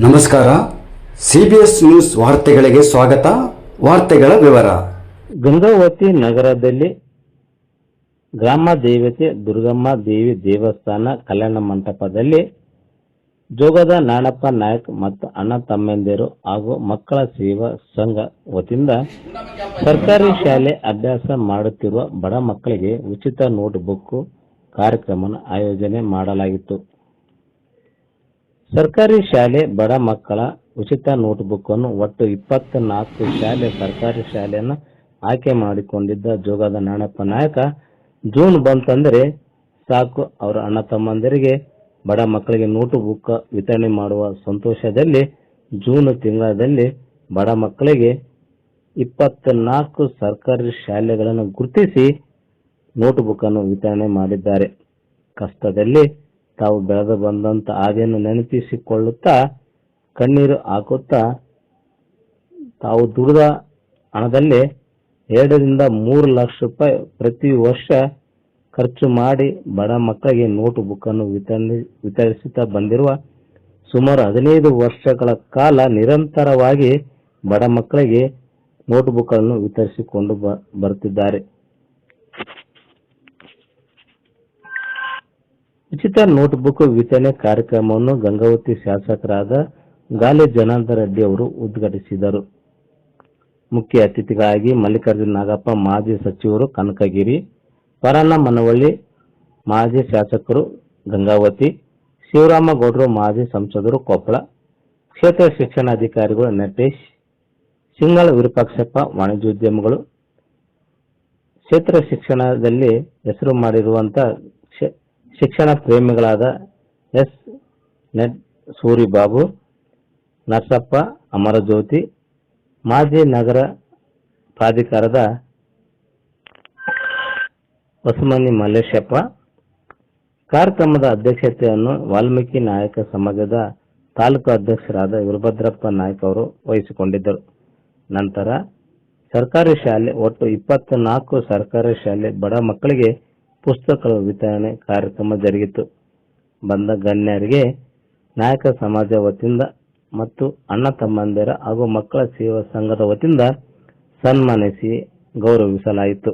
ನಮಸ್ಕಾರ. CBS news ವಾರ್ತೆಗಳಿಗೆ ಸ್ವಾಗತ. ವಾರ್ತೆಗಳ ವಿವರ. ಗಂಗಾವತಿ ನಗರದಲ್ಲಿ ಗ್ರಾಮ ದೇವತೆ ದುರ್ಗಮ್ಮ ದೇವಿ ದೇವಸ್ಥಾನ ಕಲ್ಯಾಣ ಮಂಟಪದಲ್ಲಿ ಜೋಗದ ನಾಣಪ್ಪ ನಾಯಕ್ ಮತ್ತು ಅಣ್ಣ ತಮ್ಮಂದಿರು ಹಾಗೂ ಮಕ್ಕಳ ಸೇವಾ ಸಂಘ ವತಿಯಿಂದ ಸರ್ಕಾರಿ ಶಾಲೆ ಅಭ್ಯಾಸ ಮಾಡುತ್ತಿರುವ ಬಡ ಮಕ್ಕಳಿಗೆ ಉಚಿತ ನೋಟ್ ಬುಕ್ ಕಾರ್ಯಕ್ರಮ ಆಯೋಜನೆ ಮಾಡಲಾಗಿತ್ತು. ಸರ್ಕಾರಿ ಶಾಲೆ ಬಡ ಮಕ್ಕಳ ಉಚಿತ ನೋಟ್ ಬುಕ್ ಅನ್ನು ಒಟ್ಟು 24 ಶಾಲೆ ಸರ್ಕಾರಿ ಶಾಲೆಯನ್ನು ಆಯ್ಕೆ ಮಾಡಿಕೊಂಡಿದ್ದ ಜೋಗದ ನಾಣಪ್ಪ ನಾಯಕ ಜೂನ್ ಬಂತಂದರೆ ಸಾಕು ಅವರ ಅಣ್ಣ ತಮ್ಮಂದಿರಿಗೆ ಬಡ ಮಕ್ಕಳಿಗೆ ನೋಟು ಬುಕ್ ವಿತರಣೆ ಮಾಡುವ ಸಂತೋಷದಲ್ಲಿ ಜೂನ್ ತಿಂಗಳಲ್ಲಿ ಬಡ ಮಕ್ಕಳಿಗೆ 24 ಸರ್ಕಾರಿ ಶಾಲೆಗಳನ್ನು ಗುರುತಿಸಿ ನೋಟು ಬುಕ್ ಅನ್ನು ವಿತರಣೆ ಮಾಡಿದ್ದಾರೆ. ಕಷ್ಟದಲ್ಲಿ ತಾವು ಬೆಳೆದು ಬಂದಂತ ಹಾದಿಯನ್ನು ನೆನಪಿಸಿಕೊಳ್ಳುತ್ತಾ ಕಣ್ಣೀರು ಹಾಕುತ್ತಾ ತಾವು ದುಡಿದ ಹಣದಲ್ಲಿ 2 ರಿಂದ 3 ಲಕ್ಷ ರೂಪಾಯಿ ಪ್ರತಿ ವರ್ಷ ಖರ್ಚು ಮಾಡಿ ಬಡ ಮಕ್ಕಳಿಗೆ ನೋಟು ಬುಕ್ ಅನ್ನು ವಿತರಿಸುತ್ತಾ ಬಂದಿರುವ ಸುಮಾರು 15 ವರ್ಷಗಳ ಕಾಲ ನಿರಂತರವಾಗಿ ಬಡ ಮಕ್ಕಳಿಗೆ ನೋಟ್ ಬುಕ್ ಅನ್ನು ವಿತರಿಸಿಕೊಂಡು ಬರುತ್ತಿದ್ದಾರೆ. ಉಚಿತ ನೋಟ್ ಬುಕ್ ವಿತರಣೆ ಕಾರ್ಯಕ್ರಮವನ್ನು ಗಂಗಾವತಿ ಶಾಸಕರಾದ ಗಾಲಿ ಜನಾರ್ದನ ರೆಡ್ಡಿ ಅವರು ಉದ್ಘಾಟಿಸಿದರು. ಮುಖ್ಯ ಅತಿಥಿಗಳಾಗಿ ಮಲ್ಲಿಕಾರ್ಜುನ ನಾಗಪ್ಪ ಮಾಜಿ ಸಚಿವರು ಕನಕಗಿರಿ, ಪರಣ್ಣ ಮನವಳ್ಳಿ ಮಾಜಿ ಶಾಸಕರು ಗಂಗಾವತಿ, ಶಿವರಾಮಗೌಡರು ಮಾಜಿ ಸಂಸದರು ಕೊಪ್ಪಳ, ಕ್ಷೇತ್ರ ಶಿಕ್ಷಣಾಧಿಕಾರಿಗಳು ನಟೇಶ್, ಸಿಂಗಳ ವಿರೂಪಾಕ್ಷಪ್ಪ ವಾಣಿಜ್ಯೋದ್ಯಮಿಗಳು, ಕ್ಷೇತ್ರ ಶಿಕ್ಷಣದಲ್ಲಿ ಹೆಸರು ಮಾಡಿರುವಂತಹ ಶಿಕ್ಷಣ ಪ್ರೇಮಿಗಳಾದ ಎಸ್ ನೆಡ್ ಸೂರಿಬಾಬು, ನರಸಪ್ಪ ಅಮರಜ್ಯೋತಿ, ಮಾಜಿ ನಗರ ಪ್ರಾಧಿಕಾರದ ಹೊಸಮನಿ ಮಲ್ಲೇಶಪ್ಪ. ಕಾರ್ಯಕ್ರಮದ ಅಧ್ಯಕ್ಷತೆಯನ್ನು ವಾಲ್ಮೀಕಿ ನಾಯಕ ಸಮಾಜದ ತಾಲೂಕು ಅಧ್ಯಕ್ಷರಾದ ವೀರಭದ್ರಪ್ಪ ನಾಯ್ಕ ಅವರು ವಹಿಸಿಕೊಂಡಿದ್ದರು. ನಂತರ ಸರ್ಕಾರಿ ಶಾಲೆ ಒಟ್ಟು 24 ಸರ್ಕಾರಿ ಶಾಲೆ ಬಡ ಮಕ್ಕಳಿಗೆ ಪುಸ್ತಕಗಳ ವಿತರಣೆ ಕಾರ್ಯಕ್ರಮ ಜರುಗಿತು. ಬಂದ ಗಣ್ಯರಿಗೆ ನಾಯಕ ಸಮಾಜ ವತಿಯಿಂದ ಮತ್ತು ಅಣ್ಣ ತಮ್ಮಂದಿರ ಹಾಗೂ ಮಕ್ಕಳ ಸೇವಾ ಸಂಘದ ವತಿಯಿಂದ ಸನ್ಮಾನಿಸಿ ಗೌರವಿಸಲಾಯಿತು.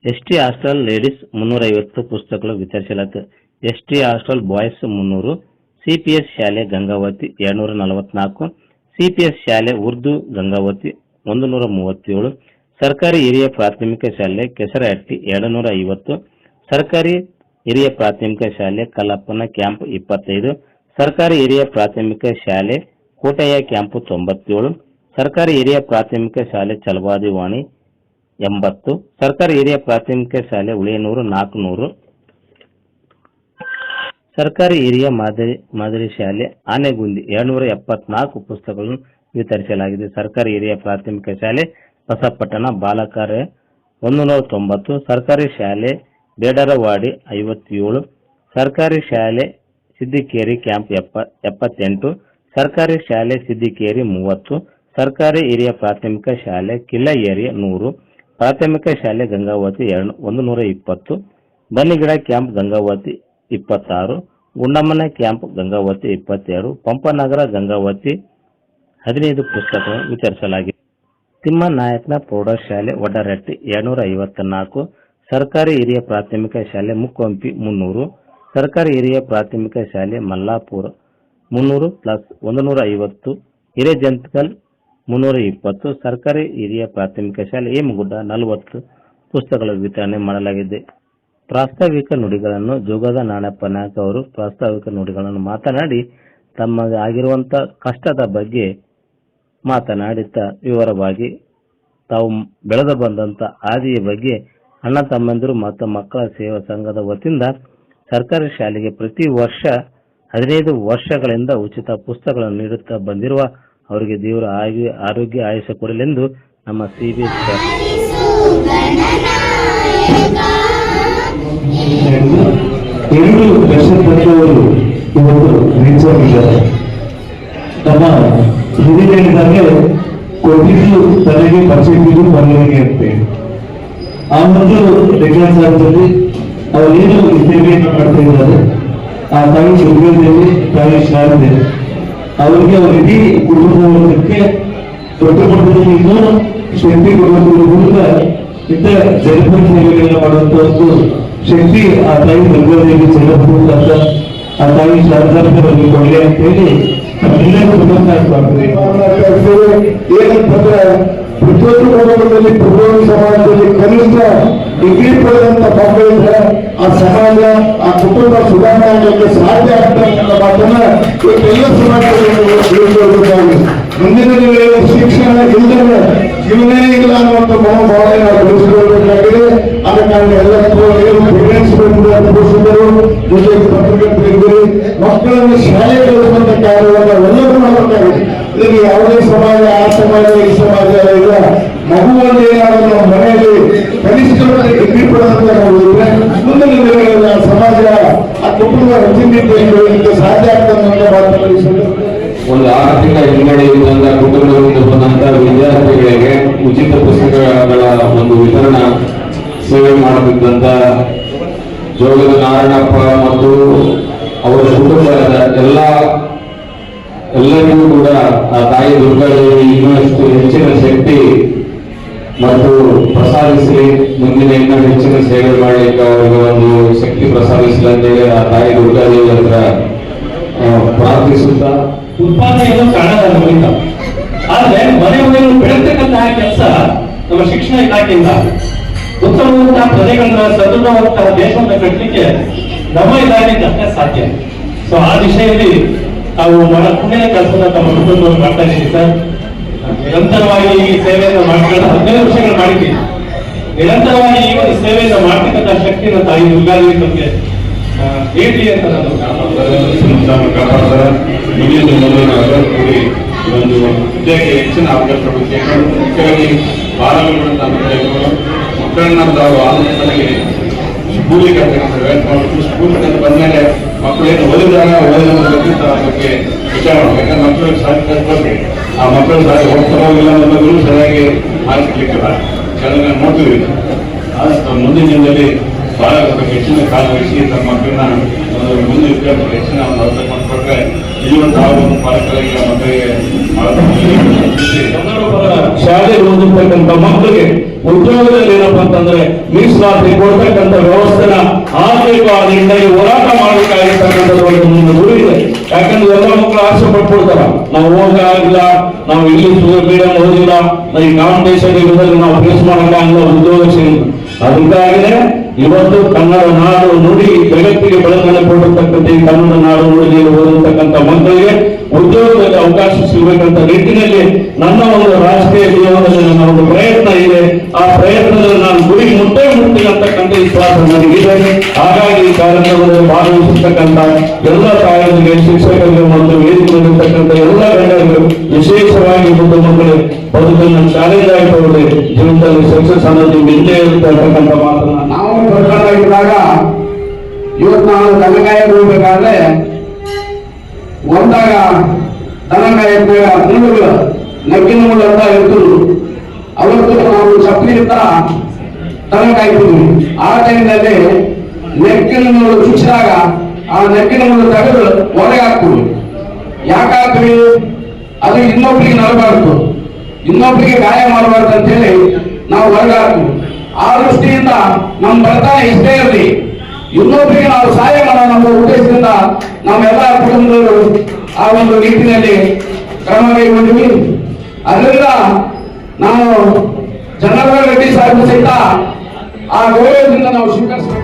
ಎಸ್ಟಿ ಹಾಸ್ಟೆಲ್ ಲೇಡೀಸ್ 350 ಪುಸ್ತಕಗಳು ವಿತರಿಸಲಾಯಿತು. ಎಸ್ಟಿ ಹಾಸ್ಟೆಲ್ ಬಾಯ್ಸ್ 300, ಸಿಪಿಎಸ್ ಶಾಲೆ ಗಂಗಾವತಿ 244, ಸಿಪಿಎಸ್ ಶಾಲೆ ಉರ್ದು ಗಂಗಾವತಿ 137, ಸರ್ಕಾರಿ ಹಿರಿಯ ಪ್ರಾಥಮಿಕ ಶಾಲೆ ಕೆಸರಹಟ್ಟಿ 250, ಸರ್ಕಾರಿ ಹಿರಿಯ ಪ್ರಾಥಮಿಕ ಶಾಲೆ ಕಲ್ಲಪ್ಪನ ಕ್ಯಾಂಪ್ 25, ಸರ್ಕಾರಿ ಹಿರಿಯ ಪ್ರಾಥಮಿಕ ಶಾಲೆ ಕೋಟೆಯ ಕ್ಯಾಂಪ್ 97, ಸರ್ಕಾರಿ ಹಿರಿಯ ಪ್ರಾಥಮಿಕ ಶಾಲೆ ಚಲವಾದಿ ವಾಣಿ 80, ಸರ್ಕಾರಿ ಹಿರಿಯ ಪ್ರಾಥಮಿಕ ಶಾಲೆ ಉಳಿಯನೂರು 400, ಸರ್ಕಾರಿ ಹಿರಿಯ ಮಾದರಿ ಶಾಲೆ ಆನೆಗುಂದಿ 274 ಪುಸ್ತಕಗಳನ್ನು ವಿತರಿಸಲಾಗಿದೆ. ಸರ್ಕಾರಿ ಹಿರಿಯ ಪ್ರಾಥಮಿಕ ಶಾಲೆ ಹೊಸಪಟ್ಟಣ ಬಾಲಕಾರ್ಯ 190, ಸರ್ಕಾರಿ ಶಾಲೆ ಬೇಡರವಾಡಿ 57, ಸರ್ಕಾರಿ ಶಾಲೆ ಸಿದ್ದಿಕೇರಿ ಕ್ಯಾಂಪ್ 78, ಸರ್ಕಾರಿ ಶಾಲೆ ಸಿದ್ದಿಕೇರಿ 30, ಸರ್ಕಾರಿ ಹಿರಿಯ ಪ್ರಾಥಮಿಕ ಶಾಲೆ ಕಿಲ್ಲಯೇರಿ 100, ಪ್ರಾಥಮಿಕ ಶಾಲೆ ಗಂಗಾವತಿ 120, ಬನ್ನಿಗಿಡ ಕ್ಯಾಂಪ್ ಗಂಗಾವತಿ 26, ಗುಂಡಮ್ಮನ ಕ್ಯಾಂಪ್ ಗಂಗಾವತಿ 22, ಪಂಪನಗರ ಗಂಗಾವತಿ 15 ಪುಸ್ತಕಗಳನ್ನು ವಿತರಿಸಲಾಗಿದೆ. ತಿಮ್ಮನಾಯಕನ ಪ್ರೌಢಶಾಲೆ ವಡರಟ್ಟಿ 254, ಸರ್ಕಾರಿ ಹಿರಿಯ ಪ್ರಾಥಮಿಕ ಶಾಲೆ ಮುಕ್ಕೊಂಪಿ 300, ಸರ್ಕಾರಿ ಹಿರಿಯ ಪ್ರಾಥಮಿಕ ಶಾಲೆ ಮಲ್ಲಾಪುರ 300 + 150, ಹಿರೇಜಂತಕಲ್ 320, ಸರ್ಕಾರಿ ಹಿರಿಯ ಪ್ರಾಥಮಿಕ ಶಾಲೆ ಹೇಮಗುಡ್ಡ 40 ಪುಸ್ತಕಗಳ ವಿತರಣೆ ಮಾಡಲಾಗಿದೆ. ಪ್ರಾಸ್ತಾವಿಕ ನುಡಿಗಳನ್ನು ಜೋಗದ ನಾಣಪ್ಪ ನಾಯಕ್ ಅವರು ಪ್ರಾಸ್ತಾವಿಕ ನುಡಿಗಳನ್ನು ಮಾತನಾಡಿ ತಮಗೆ ಆಗಿರುವಂತಹ ಕಷ್ಟದ ಬಗ್ಗೆ ಮಾತನಾಡುತ್ತಾ ವಿವರವಾಗಿ ತಾವು ಬೆಳೆದು ಬಂದಂತ ಹಾದಿಯ ಬಗ್ಗೆ ಅಣ್ಣ ತಮ್ಮಂದಿರು ಮತ್ತು ಮಕ್ಕಳ ಸೇವಾ ಸಂಘದ ವತಿಯಿಂದ ಸರ್ಕಾರಿ ಶಾಲೆಗೆ ಪ್ರತಿ ವರ್ಷ 15 ವರ್ಷಗಳಿಂದ ಉಚಿತ ಪುಸ್ತಕಗಳನ್ನು ನೀಡುತ್ತಾ ಬಂದಿರುವ ಅವರಿಗೆ ದೇವರ ಆರೋಗ್ಯ ಆಯುಷ್ಯ ಕೊಡಲೆಂದು ನಮ್ಮ CBS ಹಿರಿಯರಿದ್ದಾರೆ ಕೊಟ್ಟಿದ್ದು ತಲೆಗೆ ಬಚ್ಚಿಟ್ಟಿದ್ದು ಬರಲಿಕ್ಕೆ ಅಂತೆ. ಆ ಒಂದು ಲೆಕ್ಕಾಚಾರದಲ್ಲಿ ಅವರೇನು ಸೇವೆಯನ್ನು ಮಾಡ್ತಾ ಇದ್ದಾರೆ ಆ ತಾಯಿ ಸುಗ್ರಹದಲ್ಲಿ ತಾಯಿ ಶಾರದೆ ಅವರಿಗೆ ಅವ್ರ ಇಡೀ ಕುಟುಂಬಕ್ಕೆ ದೊಡ್ಡ ಮಟ್ಟದಲ್ಲಿ ಇನ್ನೂ ಶಕ್ತಿ ಕೊಡುವುದರ ಮೂಲಕ ಇಂಥ ಜನಪದ ಸೇವೆಗಳನ್ನ ಮಾಡುವಂತ ಒಂದು ಶಕ್ತಿ ಆ ತಾಯಿ ದುರ್ಗಾದೇವಿ ಚೆಲ್ಲಬಹುದು ಅಂತ ಆ ತಾಯಿ ಶಾರದಾಂಬೆಯವರಿಗೆ ಕೊಡಲಿ ಅಂತ ಹೇಳಿ ನಮ್ಮೆಲ್ಲರೂ ಕೃತಜ್ಞರಾಗ್ತದೆ. ಏನಂತಂದ್ರೆ ಪ್ರತಿಯೊಂದು ಕುಟುಂಬದಲ್ಲಿ ಪ್ರತಿಯೊಂದು ಸಮಾಜದಲ್ಲಿ ಕನಿಷ್ಠ ಡಿಗ್ರಿ ಪಡೆದಂತ ಮಕ್ಕಳಿದ್ರೆ ಆ ಸಮಾಜ ಆ ಕುಟುಂಬ ಸುಧಾರಣೆ ಆಗಲಿಕ್ಕೆ ಸಾಧ್ಯ ಆಗ್ತದೆ ಅನ್ನೋ ಮಾತನ್ನ ಎಲ್ಲ ಸಮಾಜದಲ್ಲಿ ತಿಳಿದುಕೊಳ್ಳಬೇಕಾಗಿದೆ. ಮುಂದಿನ ದಿನಗಳಲ್ಲಿ ಶಿಕ್ಷಣ ಇಲ್ಲದೆ ಜೀವನೇ ಇಲ್ಲ ಅನ್ನುವಂಥ ಮನೋಭಾವನೆ ನಾವು ಬೆಳೆಸಿಕೊಳ್ಳಬೇಕಾಗಿದೆ. ಆದ ಕಾರಣ ಎಲ್ಲರೂ ಏನು ಪೇರೆಂಟ್ಸ್ ಅನುಭವಿಸಿದರು ಜೊತೆಗೆ ಪತ್ರಕರ್ತರಿದ್ದರು ಮಕ್ಕಳನ್ನು ಶಾಲೆ ಕಲಿಸುವಂತ ಕಾರ್ಯವನ್ನು ಎಲ್ಲರೂ ಮಾಡಬೇಕಾಗಿದೆ. ಇದಕ್ಕೆ ಯಾವುದೇ ಸಮಾಜ ಆ ಸಮಾಜ ಈ ಸಮಾಜ ಇಲ್ಲ. ಮಗುವನ್ನು ಏನಾದರೂ ನಮ್ಮ ಮನೆಯಲ್ಲಿ ಕನಿಷ್ಠ ಡಿಗ್ರಿ ಪಡೆದಂತ ನಾವು ಇದ್ರೆ ಮುಂದಿನ ದಿನಗಳಲ್ಲಿ ಆ ಸಮಾಜ ಆ ಕುಟುಂಬ ರಚನೆಗೆ ಸಾಧ್ಯ ಆಗ್ತದೆ ಅನ್ನೋ ಮಾತನ್ನು ಒಂದು ಆರ್ಥಿಕ ಹಿನ್ನಡೆಯಿಂದ ಕುಟುಂಬದಿಂದ ಬಂದಂತಹ ವಿದ್ಯಾರ್ಥಿಗಳಿಗೆ ಉಚಿತ ಪುಸ್ತಕಗಳ ಒಂದು ವಿತರಣಾ ಸೇವೆ ಮಾಡುತ್ತಿದ್ದಂತ ಜೋಗದ ನಾರಾಯಣಪ್ಪ ಮತ್ತು ಅವರ ಕುಟುಂಬದ ಎಲ್ಲರಿಗೂ ಕೂಡ ಆ ತಾಯಿ ದುರ್ಗಾದೇವಿ ಇನ್ನಷ್ಟು ಹೆಚ್ಚಿನ ಶಕ್ತಿ ಮತ್ತು ಪ್ರಸಾದಿಸಲಿ, ಮುಂದಿನ ಇನ್ನೂ ಹೆಚ್ಚಿನ ಸೇವೆ ಮಾಡಲಿಕ್ಕೆ ಅವರಿಗೆ ಒಂದು ಶಕ್ತಿ ಪ್ರಸಾದಿಸಲಿ ಅಂತೇಳಿ ಆ ತಾಯಿ ದುರ್ಗಾದೇವಿ ಹತ್ರ ಪ್ರಾರ್ಥಿಸುತ್ತಾ ಉತ್ಪಾದನೆಯನ್ನು ಕಾಣದ ಮೂಲಕ ಆದ್ರೆ ಮನೆ ಮನೆಯನ್ನು ಬೆಳೆತಕ್ಕಂತಹ ಕೆಲಸ ನಮ್ಮ ಶಿಕ್ಷಣ ಇಲಾಖೆಯಿಂದ ಉತ್ತಮವಾದಂತಹ ಪ್ರಜೆಗಳನ್ನ ಸದೃಢವಾದಂತಹ ದೇಶವನ್ನು ಕಟ್ಟಲಿಕ್ಕೆ ನಮ್ಮ ಇಲಾಖೆಯಿಂದ ಅಷ್ಟೇ ಸಾಧ್ಯ. ಸೊ ಆ ದಿಶೆಯಲ್ಲಿ ನಾವು ಬಹಳ ಪುಣ್ಯದ ಕೆಲಸನ ತಮ್ಮ ಕುಟುಂಬವನ್ನು ಮಾಡ್ತಾ ಇದ್ದೀವಿ ಸರ್. ನಿರಂತರವಾಗಿ ಈ ಸೇವೆಯನ್ನು ಮಾಡ್ಕೊಂಡು 15 ವರ್ಷಗಳು ಮಾಡಿದ್ದೀವಿ. ನಿರಂತರವಾಗಿ ಈ ಒಂದು ಸೇವೆಯನ್ನು ಮಾಡ್ತಕ್ಕಂಥ ಶಕ್ತಿಯನ್ನು ತಾಯಿ ದುರ್ಗಾದೇವಿ ನಮಗೆ ನೀಡಲಿ ಅಂತ ನಾನು ಕಾಪಾಡ್ತಾರೆ. ಕೂಡಿ ಒಂದು ವಿದ್ಯೆಗೆ ಹೆಚ್ಚಿನ ಅವಕಾಶ ಕೊಡಬೇಕು. ಮುಖ್ಯವಾಗಿ ಬಾಲಗಳನ್ನು ಮಕ್ಕಳನ್ನ ತಾವು ಆಲೋಚನೆಗೆ ಸ್ಕೂಲಿಗೆ ಕರ್ತಕ್ಕಂಥ ವ್ಯವಸ್ಥೆ ಮಾಡಬೇಕು. ಸ್ಕೂಲಿಗೆ ಬಂದ್ಮೇಲೆ ಮಕ್ಕಳು ಏನು ಓದಿದಾಗ ಓದಿದ ಬಗ್ಗೆ ವಿಚಾರ ಮಾಡಬೇಕು. ಯಾಕಂದ್ರೆ ಮಕ್ಕಳಿಗೆ ಸಾಧ್ಯ ಬರ್ಬೇಕು. ಆ ಮಕ್ಕಳು ಸಾಧ್ಯ ಹೋಗ್ತಾರೋ ಇಲ್ಲ ಅನ್ನೋದು ಸರಿಯಾಗಿ ಮಾಹಿತಿಲಿಕ್ಕಿಲ್ಲ. ಅದನ್ನ ನೋಡ್ತೀವಿ. ಮುಂದಿನ ದಿನದಲ್ಲಿ ಬಹಳ ಹೆಚ್ಚಿನ ಕಾಲ ವಹಿಸಿ ತಮ್ಮ ಮಕ್ಕಳನ್ನ ಮುಂದೆ ವಿದ್ಯಾರ್ಥಿ ಹೆಚ್ಚಿನ ಒಂದು ಅವಕಾಶ ಮಾಡಿಕೊಟ್ರೆ ಜೀವನ ಒಂದು ಪಾಲಕರಿಗೆ ಮಕ್ಕಳಿಗೆ ಶಾಲೆಗೆ ಓದಿರ್ತಕ್ಕಂಥ ಮಕ್ಕಳಿಗೆ ಉದ್ಯೋಗದಲ್ಲಿ ಏನಪ್ಪಾ ಅಂತಂದ್ರೆ ಮೀಸಲಾತಿ ಕೊಡ್ತಕ್ಕಂಥ ವ್ಯವಸ್ಥೆನ ಆಗಬೇಕು. ಆ ನಿಟ್ಟಿನಲ್ಲಿ ಹೋರಾಟ ಮಾಡಬೇಕಾಗಿರ್ತಕ್ಕಂಥದ್ದು ಒಂದು ಗುರಿ ಇದೆ. ಯಾಕಂದ್ರೆ ಎಲ್ಲ ಮಕ್ಕಳು ಆಸೆ ಪಟ್ಕೊಳ್ತಾರ, ನಾವು ಹೋಗಲ್ಲ, ನಾವು ಇಂಗ್ಲಿಷ್ ಮೀಡಿಯಂ ಓದಿಲ್ಲ, ಈ ಕಾಂಪಿಟೇಷನ್ ಇರೋದ್ರಲ್ಲಿ ನಾವು ಫೇಸ್ ಮಾಡೋಕ್ಕಾಗಲ್ಲ, ಉದ್ಯೋಗ ಸಿಗಲ್ಲ. ಅದಕ್ಕಾಗಿನೇ ಇವತ್ತು ಕನ್ನಡ ನಾಡು ನುಡಿ ಜಗತ್ತಿಗೆ ಬೆಳಕನ್ನು ಕೊಟ್ಟಿರ್ತಕ್ಕಂಥ ಈ ಕನ್ನಡ ನಾಡು ನುಡಿಯಲ್ಲಿ ಓದಿರ್ತಕ್ಕಂಥ ಮಕ್ಕಳಿಗೆ ಉದ್ಯೋಗದಲ್ಲಿ ಅವಕಾಶ ಸಿಗಬೇಕಂತ ನಿಟ್ಟಿನಲ್ಲಿ ನನ್ನ ಒಂದು ರಾಜಕೀಯ ಜೀವನದಲ್ಲಿ ನನ್ನ ಒಂದು ಪ್ರಯತ್ನ ಇದೆ. ಆ ಪ್ರಯತ್ನದಲ್ಲಿ ನಾನು ಗುರಿ ಮುಟ್ತೀನಿ ಅಂತಕ್ಕಂಥ ವಿಶ್ವಾಸ ನನಗಿದೆ. ಹಾಗಾಗಿ ಈ ಕಾರ್ಯಕ್ರಮದಲ್ಲಿ ಭಾಗವಹಿಸತಕ್ಕಂಥ ಎಲ್ಲ ತಾಯರಿಗೆ, ಶಿಕ್ಷಕರಿಗೆ ಮತ್ತು ವೇದಿಕೆಯಲ್ಲಿರ್ತಕ್ಕಂಥ ಎಲ್ಲ ಗಣ್ಯರು, ವಿಶೇಷವಾಗಿ ಮುದ್ದು ಮಕ್ಕಳು ಬದುಕನ್ನು ಚಾಲೆಂಜ್ ಆಗಿಕೊಳ್ಳದೆ ಜೀವನದಲ್ಲಿ ಸಕ್ಸಸ್ ಅನ್ನೋದು ಹಿಂದೆ ಇರ್ತಕ್ಕಂಥ ಮಾತನ್ನ ನಾವು ಇದ್ದಾಗ ಇವತ್ತು ನಾವು ದನಗಾಯ ಹೋಗ್ಬೇಕಾದ್ರೆ ಒಂದಾಗ ದನಗಾಯದಾಗ ಮುಳ್ಳುಗಳು ನಗ್ಗಿನ ಮುಳ್ಳು ಅಂತ ಇರ್ತರು. ಅವತ್ತು ನಾವು ಚಪ್ಪಲಿ ತರ ದನ ಕಾಯ್ತಿದ್ವಿ. ಆ ಟೈಮ್ನಲ್ಲಿ ನೆಕ್ಕಿನ ಮುಳ್ಳು ಚುಚ್ಚಿದಾಗ ಆ ನೆಕ್ಕಿನ ಮುಳ್ಳು ತೆಗೆದು ಹೊರಗೆ ಹಾಕ್ತೀವಿ. ಯಾಕಾಗ್ತೀವಿ? ಅದು ಇನ್ನೊಬ್ಬರಿಗೆ ನಡಬಾರ್ದು, ಇನ್ನೊಬ್ಬರಿಗೆ ಗಾಯ ಮಾಡಬಾರ್ದು ಅಂತ ಹೇಳಿ ನಾವು ಹೊರಗೆ ಹಾಕ್ತೀವಿ. ಆ ದೃಷ್ಟಿಯಿಂದ ನಮ್ಮ ಬಡತನ ಇಷ್ಟೇ ಇರಲಿ, ಇನ್ನೊಬ್ಬರಿಗೆ ನಾವು ಸಹಾಯ ಮಾಡೋಣ ಅನ್ನೋ ಉದ್ದೇಶದಿಂದ ನಮ್ಮೆಲ್ಲ ಕುಟುಂಬದವರು ಆ ಒಂದು ನಿಟ್ಟಿನಲ್ಲಿ ಕ್ರಮ ಕೈಗೊಂಡಿವಿ. ಅದರಿಂದ ನಾವು ಜನಾರ್ದನ ರೆಡ್ಡಿ ಸಾಹೇಬ್ ಸಹಿತ ಆ ಗೌರವದಿಂದ ನಾವು ಸ್ವೀಕರಿಸಬೇಕು.